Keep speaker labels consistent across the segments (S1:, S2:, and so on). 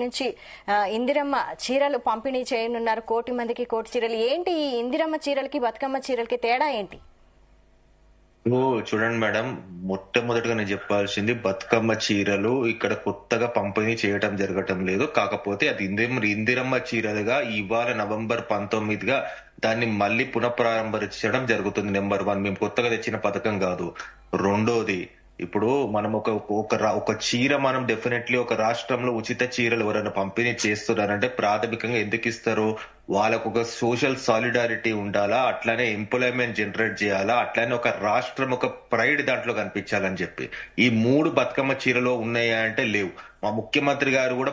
S1: నుంచి ఇందిరమ్మ చీరలు పంపిణీ చేయనున్నారు. 1 కోటి మందికి 1 కోటి చీరలు. ఏంటి ఈ ఇందిరమ్మ చీరలకి బతుకమ్మ చీరలకి తేడా ఏంటి?
S2: చూడండి మేడం, మొట్టమొదటిగా నేను చెప్పాల్సింది బతుకమ్మ చీరలు ఇక్కడ కొత్తగా పంపిణీ చేయటం జరగటం లేదు. కాకపోతే అది ఇందిరమ్మ చీరలుగా ఇవాళ నవంబర్ 19గా దాన్ని మళ్ళీ పునఃప్రారంభించడం జరుగుతుంది. నెంబర్ 1, మేము కొత్తగా తెచ్చిన పథకం కాదు. రెండోది, ఇప్పుడు మనం ఒక చీర మనం డెఫినెట్లీ ఒక రాష్ట్రంలో ఉచిత చీరలు ఎవరైనా పంపిణీ చేస్తున్నారంటే ప్రాథమికంగా ఎందుకు ఇస్తారు? వాళ్ళకు ఒక సోషల్ సాలిడారిటీ ఉండాలా, అట్లానే ఎంప్లాయ్మెంట్ జనరేట్ చేయాలా, అట్లానే ఒక రాష్ట్రం ఒక ప్రైడ్ దాంట్లో కనిపించాలని చెప్పి. ఈ 3 బతుకమ్మ చీరలో ఉన్నాయా అంటే లేవు. మా ముఖ్యమంత్రి గారు కూడా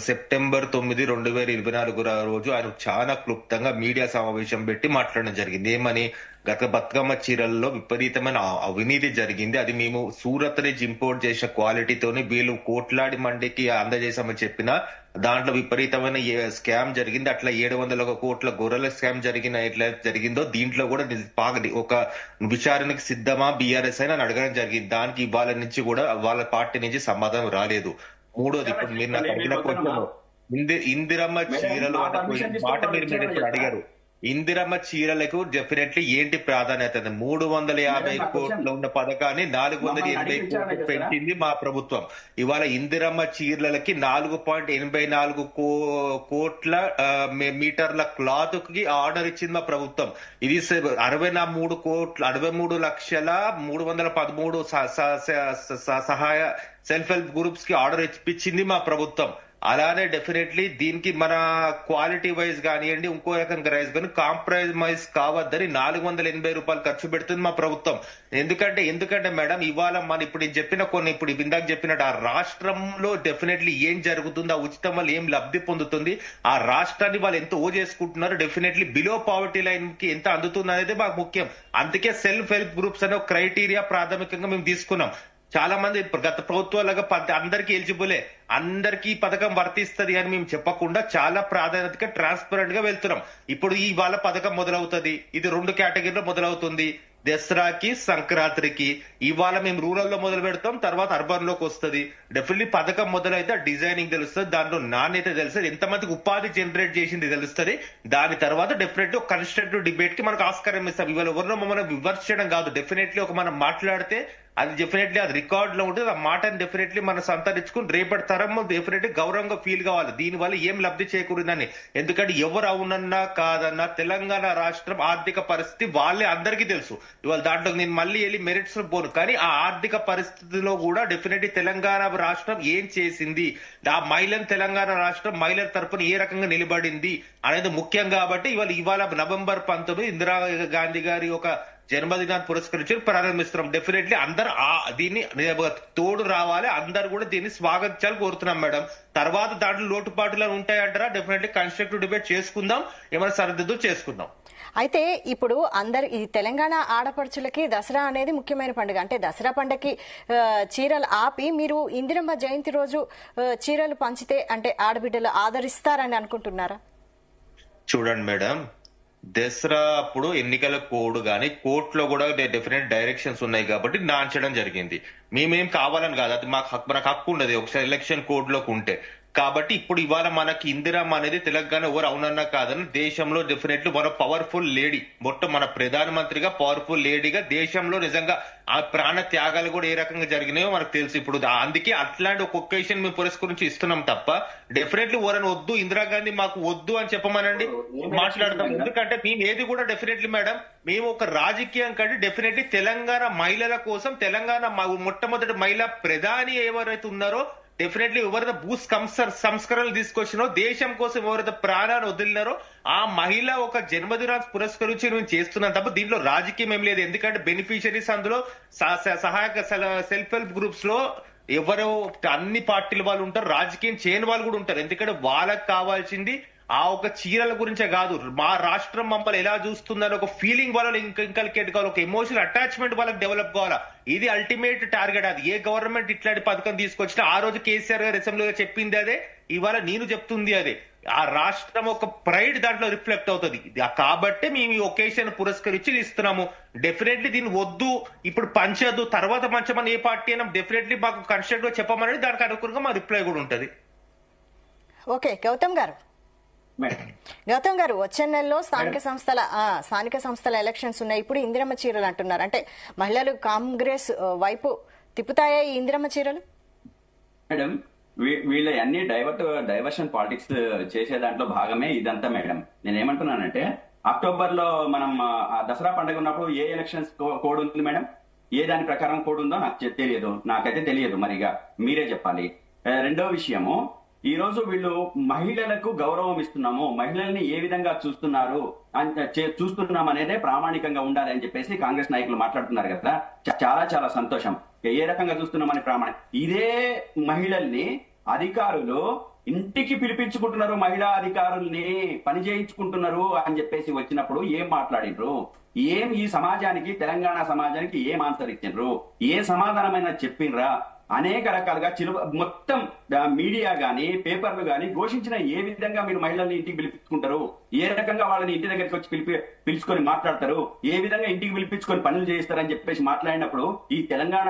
S2: సెప్టెంబర్ 9, 2024 రోజు ఆయన చాలా క్లుప్తంగా మీడియా సమావేశం పెట్టి మాట్లాడడం జరిగింది. ఏమని? గత బతుకమ్మ చీరల్లో విపరీతమైన అవినీతి జరిగింది, అది మేము సూరత్ నుంచి ఇంపోర్ట్ చేసిన క్వాలిటీతోని వీళ్ళు కోట్లాడి మండికి అందజేసామని చెప్పిన దాంట్లో విపరీతమైన స్కామ్ జరిగింది. అట్లా 700 కోట్ల గొర్రెల స్కామ్ ఎట్లా జరిగిందో దీంట్లో కూడా ఒక విచారణకు సిద్ధమా బీఆర్ఎస్ అని అడగడం జరిగింది. దానికి ఇవాళ నుంచి కూడా వాళ్ళ పార్టీ నుంచి సమాధానం రాలేదు. మూడోది, ఇప్పుడు మీరు నాకు అడిగిన క్వశ్చన్ ఇందిరమ్మ చీరలు అనే మాట మీరు ఇప్పుడు అడిగారు. ఇందిరమ్మ చీరలకు డెఫినెట్లీ ఏంటి ప్రాధాన్యత? 350 కోట్ల ఉన్న పథకాన్ని 480 కోట్లు పెంచింది మా ప్రభుత్వం. ఇవాళ ఇందిరమ్మ చీరలకి 4.84 కోట్ల మీటర్ల క్లాత్ కి ఆర్డర్ ఇచ్చింది మా ప్రభుత్వం. ఇది 63,313,313 సహాయ సెల్ఫ్ హెల్ప్ గ్రూప్స్ కి ఆర్డర్ ఇప్పించింది మా ప్రభుత్వం. అలానే డెఫినెట్లీ దీనికి మన క్వాలిటీ వైజ్ కానివ్వండి, ఇంకో రకంగా రైజ్ కానీ కాంప్రమైజ్ కావద్దని 480 రూపాయలు ఖర్చు పెడుతుంది మా ప్రభుత్వం. ఎందుకంటే మేడం, ఇవాళ ఇప్పుడు ఇందాక చెప్పినట్టు ఆ రాష్ట్రంలో డెఫినెట్లీ ఏం జరుగుతుంది, ఆ ఉచితం వల్ల ఏం లబ్ధి పొందుతుంది, ఆ రాష్ట్రాన్ని వాళ్ళు ఎంత ఓ చేసుకుంటున్నారు, డెఫినెట్లీ బిలో పావర్టీ లైన్ కి ఎంత అందుతుంది అనేది మాకు ముఖ్యం. అందుకే సెల్ఫ్ హెల్ప్ గ్రూప్స్ అనే ఒక క్రైటీరియా ప్రాథమికంగా మేము తీసుకున్నాం. చాలా మంది గత ప్రభుత్వాలుగా అందరికీ ఎలిజిబులే, అందరికీ పథకం వర్తిస్తుంది అని మేము చెప్పకుండా చాలా ప్రాధాన్యతగా ట్రాన్స్పరెంట్ గా వెళ్తున్నాం. ఇప్పుడు ఇవాళ పథకం మొదలవుతుంది, ఇది 2 కేటగిరీలో మొదలవుతుంది. దసరాకి, సంక్రాంతికి. ఇవాళ మేము రూరల్ లో మొదలు పెడతాం, తర్వాత అర్బన్ లోకి వస్తుంది. డెఫినెట్లీ పథకం మొదలైతే డిజైనింగ్ తెలుస్తుంది, దాంట్లో నాణ్యత తెలుస్తుంది, ఎంతమందికి ఉపాధి జనరేట్ చేసింది తెలుస్తుంది. దాని తర్వాత డెఫినెట్లీ ఒక కన్స్ట్రక్టివ్ డిబేట్ కి మనకు ఆస్కారం ఇస్తాం. ఇవాళ ఎవరినో మమ్మల్ని విమర్శించడం కాదు, డెఫినెట్లీ ఒక మనం మాట్లాడితే అది డెఫినెట్లీ అది రికార్డ్ లో ఉంటుంది. ఆ మాటని డెఫినెట్లీ మనం సంతరించుకుని రేపటి తరం డెఫినెట్లీ గౌరవంగా ఫీల్ కావాలి. దీనివల్ల ఏం లబ్ధి చేకూరిందని. ఎందుకంటే ఎవరు అవునన్నా కాదన్నా తెలంగాణ రాష్ట్రం ఆర్థిక పరిస్థితి వాళ్ళే అందరికీ తెలుసు. ఇవాళ దాంట్లో నేను మళ్ళీ వెళ్ళి మెరిట్స్ పోను, కానీ ఆ ఆర్థిక పరిస్థితిలో కూడా డెఫినెట్లీ తెలంగాణ రాష్ట్రం ఏం చేసింది, ఆ తెలంగాణ రాష్ట్రం మహిళల తరపున ఏ రకంగా నిలబడింది అనేది ముఖ్యం. కాబట్టి ఇవాళ నవంబర్ 19 ఇందిరా గాంధీ గారి ఒక జన్మదినాన్ని పురస్కరించి ప్రారంభిస్తున్నాం. డెఫినెట్లీ అందరు దీన్ని తోడు రావాలి, అందరు కూడా దీన్ని స్వాగతించాలని కోరుతున్నాం మేడం. తర్వాత దాంట్లో లోటుపాటులు ఉంటాయంటారా? డెఫినెట్లీ కన్స్ట్రక్టివ్ డిబేట్ చేసుకుందాం, ఏమైనా సరిదిద్దు చేసుకుందాం.
S1: అయితే ఇప్పుడు ఈ తెలంగాణ ఆడపడుచులకి దసరా అనేది ముఖ్యమైన పండుగ. అంటే దసరా పండుగకి చీరలు ఆపి మీరు ఇందిరమ్మ జయంతి రోజు చీరలు పంచితే అంటే ఆడబిడ్డలు ఆదరిస్తారని అనుకుంటున్నారా?
S2: చూడండి మేడం, దసరా అప్పుడు ఎన్నికల కోడ్ గానీ కోర్టులో కూడా డెఫినెట్ డైరెక్షన్స్ ఉన్నాయి కాబట్టి నాంచడం జరిగింది. మేమేం కావాలని కాదు, అది మనకు హక్కు ఉండదు ఒకసారి ఎలక్షన్ కోడ్ లోకి ఉంటే. కాబట్టి ఇప్పుడు ఇవాళ మనకి ఇందిరమ్మ అనేది తెలంగాణ ఎవరు అవునన్నా కాదని దేశంలో డెఫినెట్లీ మన పవర్ఫుల్ లేడీ, మన ప్రధానమంత్రిగా పవర్ఫుల్ లేడీగా దేశంలో నిజంగా ఆ ప్రాణ త్యాగాలు కూడా ఏ రకంగా జరిగినాయో మనకు తెలుసు. ఇప్పుడు అందుకే అట్లాంటి ఒక ఒకేషన్ మేము పురస్కరించి ఇస్తున్నాం తప్ప డెఫినెట్లీ ఎవరైనా వద్దు ఇందిరాగాంధీ మాకు వద్దు అని చెప్పమనండి మాట్లాడతాం. ఎందుకంటే మేము ఏది కూడా డెఫినెట్లీ మేడం, మేము ఒక రాజకీయం కంటే డెఫినెట్లీ తెలంగాణ మహిళల కోసం, తెలంగాణ మొట్టమొదటి మహిళా ప్రధాని ఎవరైతే ఉన్నారో డెఫినెట్లీ ఎవరైతే సంస్కరణలు తీసుకొచ్చినో, దేశం కోసం ఎవరైతే ప్రాణాన్ని వదిలినారో ఆ మహిళ ఒక జన్మదినాన్ని పురస్కరించి మేము చేస్తున్నాం తప్ప దీంట్లో రాజకీయం ఏం లేదు. ఎందుకంటే బెనిఫిషరీస్ అందులో సహాయక సెల్ఫ్ హెల్ప్ గ్రూప్స్ లో ఎవరో అన్ని పార్టీల వాళ్ళు ఉంటారు, రాజకీయం చేయని వాళ్ళు కూడా ఉంటారు. ఎందుకంటే వాళ్ళకి కావాల్సింది ఆ ఒక చీరల గురించే కాదు, మా రాష్ట్రం మమ్మల్ని ఎలా చూస్తుందని ఒక ఫీలింగ్ వాళ్ళని ఇంకల్కేట్ కావాలి, ఒక ఎమోషనల్ అటాచ్మెంట్ వాళ్ళకి డెవలప్ కావాలా. ఇది అల్టిమేట్ టార్గెట్. అది ఏ గవర్నమెంట్ ఇట్లాంటి పథకం తీసుకొచ్చినా ఆ రోజు కేసీఆర్ గారు అసెంబ్లీలో చెప్పింది అదే, ఇవాళ నేను చెప్తుంది అదే. ఆ రాష్ట్రం ఒక ప్రైడ్ దాంట్లో రిఫ్లెక్ట్ అవుతుంది. కాబట్టి మేము ఈ ఒకేషన్ పురస్కరించి ఇస్తున్నాము. డెఫినెట్లీ దీన్ని వద్దు, ఇప్పుడు పంచద్దు, తర్వాత పంచమని ఏ పార్టీ అయినా డెఫినెట్లీ మాకు కన్స్ట్రక్ట్ గా చెప్పమని దానికి అనుకూలంగా మా రిప్లై కూడా ఉంటది.
S1: ఓకే, గౌతమ్ గారు వచ్చే నెలలో స్థానిక సంస్థల ఎలక్షన్స్ ఉన్నాయి. ఇప్పుడు ఇందిరమ్మ చీరలు అంటున్నారు, అంటే మహిళలు కాంగ్రెస్ వైపు తిప్పుతాయా ఈ ఇందిరమ్మ చీరలు?
S3: మేడం, వీళ్ళ అన్ని డైవర్షన్ పాలిటిక్స్ చేసే దాంట్లో భాగమే ఇదంతా మేడం. నేనేమంటున్నానంటే అక్టోబర్ లో మనం దసరా పండుగ ఉన్నప్పుడు ఏ ఎలక్షన్స్ కోడ్ ఉంది మేడం? ఏ దాని ప్రకారం కోడ్ ఉందో నాకు తెలియదు, నాకైతే తెలియదు, మరిగా మీరే చెప్పాలి. రెండో విషయము, ఈ రోజు వీళ్ళు మహిళలకు గౌరవం ఇస్తున్నాము, మహిళల్ని ఏ విధంగా చూస్తున్నాం అనేదే ప్రామాణికంగా ఉండాలి అని చెప్పేసి కాంగ్రెస్ నాయకులు మాట్లాడుతున్నారు కదా. చాలా చాలా సంతోషం. ఏ రకంగా చూస్తున్నామని ఇదే మహిళల్ని అధికారులు ఇంటికి పిలిపించుకుంటున్నారు, మహిళా అధికారుల్ని పని చేయించుకుంటున్నారు అని చెప్పేసి వచ్చినప్పుడు ఏం మాట్లాడిండ్రు? ఏం ఈ సమాజానికి, తెలంగాణ సమాజానికి ఏం ఆన్సర్ ఇచ్చిండ్రు? ఏ సమాధానమైనా చెప్పిండ్రా? అనేక రకాలుగా మొత్తం మీడియా గాని పేపర్లు గాని ఘోషించిన ఏ విధంగా మీరు మహిళల్ని ఇంటికి పిలిపించుకుంటారు, ఏ రకంగా వాళ్ళని ఇంటి దగ్గరికి వచ్చి పిలుచుకొని మాట్లాడతారు, ఏ విధంగా ఇంటికి పిలిపించుకొని పనులు చేయిస్తారని చెప్పేసి మాట్లాడినప్పుడు ఈ తెలంగాణ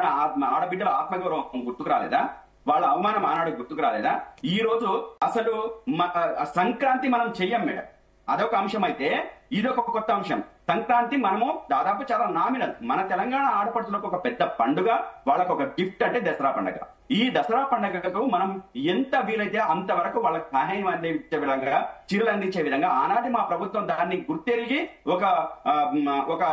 S3: ఆడబిడ్డల ఆత్మగౌరవం గుర్తుకు రాలేదా? వాళ్ళ అవమానం ఆనాడు గుర్తుకు రాలేదా? ఈ రోజు అసలు సంక్రాంతి మనం చెయ్యం మేడం, అదొక అంశం అయితే ఇదొక కొత్త అంశం. సంక్రాంతి మనము దాదాపు చాలా నామినల్, మన తెలంగాణ ఆడపడుచులకు ఒక పెద్ద పండుగ, వాళ్ళకు ఒక గిఫ్ట్ అంటే దసరా పండుగ. ఈ దసరా పండుగకు మనం ఎంత వీలైతే అంతవరకు వాళ్ళకి సహాయం అందించే విధంగా, చీరలు అందించే విధంగా ఆనాటి మా ప్రభుత్వం దాన్ని గుర్తెరిగి ఒక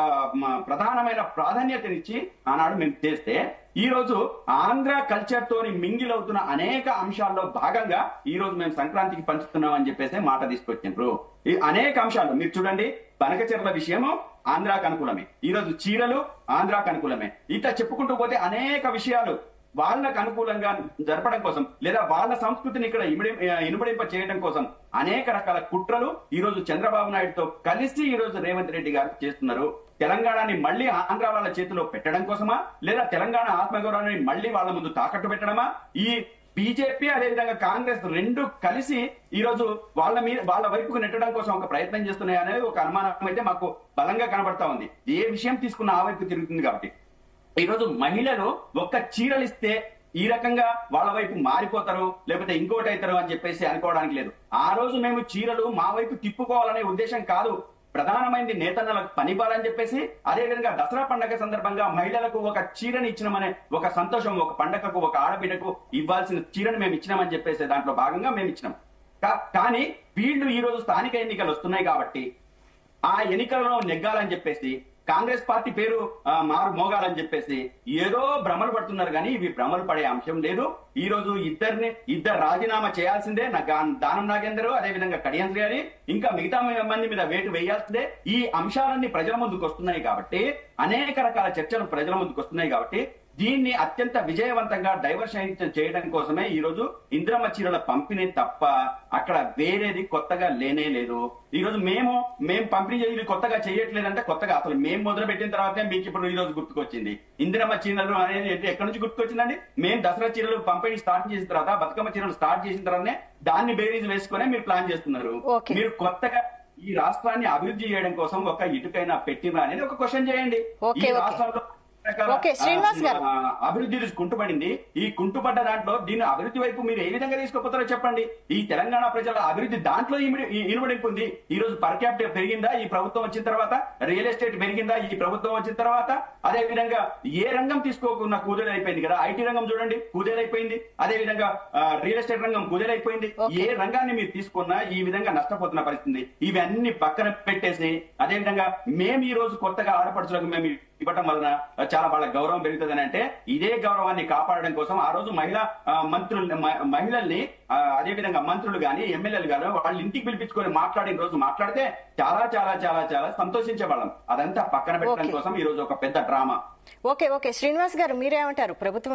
S3: ప్రధానమైన ప్రాధాన్యతనిచ్చి ఆనాడు మేము చేస్తే, ఈ రోజు ఆంధ్ర కల్చర్ తోని మింగిల్ అవుతున్న అనేక అంశాల్లో భాగంగా ఈ రోజు మేము సంక్రాంతికి పంచుతున్నాం అని చెప్పేసి మాట తీసుకొచ్చిండ్రు. ఈ అనేక అంశాలు మీరు చూడండి, బనకచెర్ల విషయము ఆంధ్రాకు అనుకూలమే, ఈ రోజు చీరలు ఆంధ్రాకు అనుకూలమే, ఇట్లా చెప్పుకుంటూ పోతే అనేక విషయాలు వాళ్ళకు అనుకూలంగా జరపడం కోసం, లేదా వాళ్ళ సంస్కృతిని ఇక్కడ ఇనుమడింప చేయడం కోసం అనేక రకాల కుట్రలు ఈ రోజు చంద్రబాబు నాయుడుతో కలిసి ఈ రోజు రేవంత్ రెడ్డి గారు చేస్తున్నారు. తెలంగాణని మళ్లీ ఆంధ్ర వాళ్ళ చేతిలో పెట్టడం కోసమా, లేదా తెలంగాణ ఆత్మగౌరవాన్ని మళ్లీ వాళ్ళ ముందు తాకట్టు పెట్టడమా? ఈ బీజేపీ అదేవిధంగా కాంగ్రెస్ రెండు కలిసి ఈ రోజు వాళ్ళ వైపుకు నెట్టడం కోసం ఒక ప్రయత్నం చేస్తున్నాయి అనేది ఒక అనుమానం అయితే మాకు బలంగా కనబడతా ఉంది. ఏ విషయం తీసుకున్న ఆ వైపు తిరుగుతుంది కాబట్టి ఈ రోజు మహిళలు ఒక్క చీరలు ఇస్తే ఈ రకంగా వాళ్ళ వైపు మారిపోతారు, లేకపోతే ఇంకోటి అవుతారు అని చెప్పేసి అనుకోవడానికి లేదు. ఆ రోజు మేము చీరలు మా వైపు తిప్పుకోవాలనే ఉద్దేశం కాదు, ప్రధానమైనది నేతన్నలకు పనివ్వాలని చెప్పేసి, అదేవిధంగా దసరా పండుగ సందర్భంగా మహిళలకు ఒక చీరని ఇచ్చినామనే ఒక సంతోషం, ఒక పండగకు ఒక ఆడబిడ్డకు ఇవ్వాల్సిన చీరను మేము ఇచ్చినామని చెప్పేసి దాంట్లో భాగంగా మేము ఇచ్చినాం. కానీ వీళ్ళు ఈ రోజు స్థానిక ఎన్నికలు వస్తున్నాయి కాబట్టి ఆ ఎన్నికలలో నెగ్గాలని చెప్పేసి, కాంగ్రెస్ పార్టీ పేరు మోగాలని చెప్పేసి ఏదో భ్రమలు పడుతున్నారు, కానీ ఇవి భ్రమలు పడే అంశం లేదు. ఈ రోజు ఇద్దరు రాజీనామా చేయాల్సిందే, దానం నాగేందర్ అదేవిధంగా కడియం శ్రీ, ఇంకా మిగతా మంది మీద వేటు వేయాల్సిందే. ఈ అంశాలన్నీ ప్రజల ముందుకు వస్తున్నాయి కాబట్టి, అనేక రకాల చర్చలు ప్రజల ముందుకు వస్తున్నాయి కాబట్టి దీన్ని అత్యంత విజయవంతంగా డైవర్షన్ చేయడం కోసమే ఈ రోజు ఇందిరమ్మ చీరల పంపిణీ తప్ప అక్కడ వేరేది కొత్తగా లేనే లేదు. ఈ రోజు మేము పంపిణీ చేసి కొత్తగా చేయట్లేదంటే, కొత్తగా అసలు మేము మొదలు పెట్టిన తర్వాతే మీకు ఇప్పుడు ఈ రోజు గుర్తుకొచ్చింది ఇందిరమ్మ చీరలు అనేది. ఎక్కడి నుంచి గుర్తుకొచ్చిందండి? మేము దసరా చీరలు పంపిణీ స్టార్ట్ చేసిన తర్వాత, బతుకమ్మ చీరలు స్టార్ట్ చేసిన తర్వాతనే దాన్ని బేరీజ్ వేసుకునే మీరు ప్లాన్ చేస్తున్నారు. మీరు కొత్తగా ఈ రాష్ట్రాన్ని అభివృద్ధి చేయడం కోసం ఒక ఇటుకైనా పెట్టినా అనేది ఒక క్వశ్చన్ చేయండి. ఈ రాష్ట్రంలో అభివృద్ధి కుంటుపడింది, ఈ కుంటుపడ్డ దాంట్లో దీన్ని అభివృద్ధి వైపు మీరు ఏ విధంగా తీసుకుపోతారో చెప్పండి. ఈ తెలంగాణ ప్రజల అభివృద్ధి దాంట్లో ఇనుమడింపు ఉంది. ఈ రోజు పర్ క్యాపిటల్ పెరిగిందా ఈ ప్రభుత్వం వచ్చిన తర్వాత? రియల్ ఎస్టేట్ పెరిగిందా ఈ ప్రభుత్వం వచ్చిన తర్వాత? అదే విధంగా ఏ రంగం తీసుకోకుండా కూదేలైపోయింది కదా. ఐటీ రంగం చూడండి కూదేలైపోయింది, అదే విధంగా రియల్ ఎస్టేట్ రంగం కూదేలైపోయింది. ఏ రంగాన్ని మీరు తీసుకున్నా ఈ విధంగా నష్టపోతున్న పరిస్థితి. ఇవన్నీ పక్కన పెట్టేసి, అదే విధంగా మేము ఈ రోజు కొత్తగా ఆడపడుచులకు మేము ఇవ్వటం వలన చాలా వాళ్ళ గౌరవం పెరుగుతుంది అంటే, ఇదే గౌరవాన్ని కాపాడడం కోసం ఆ రోజు మహిళల్ని అదేవిధంగా మంత్రులు గాని ఎమ్మెల్యేలు గాని వాళ్ళ ఇంటికి పిలిపించుకొని మాట్లాడిన రోజు మాట్లాడితే చాలా చాలా చాలా చాలా సంతోషించే వాళ్ళం. అదంతా పక్కన పెట్టడం కోసం ఈ రోజు ఒక పెద్ద డ్రామా.
S1: ఓకే శ్రీనివాస్ గారు, మీరేమంటారు? ప్రభుత్వం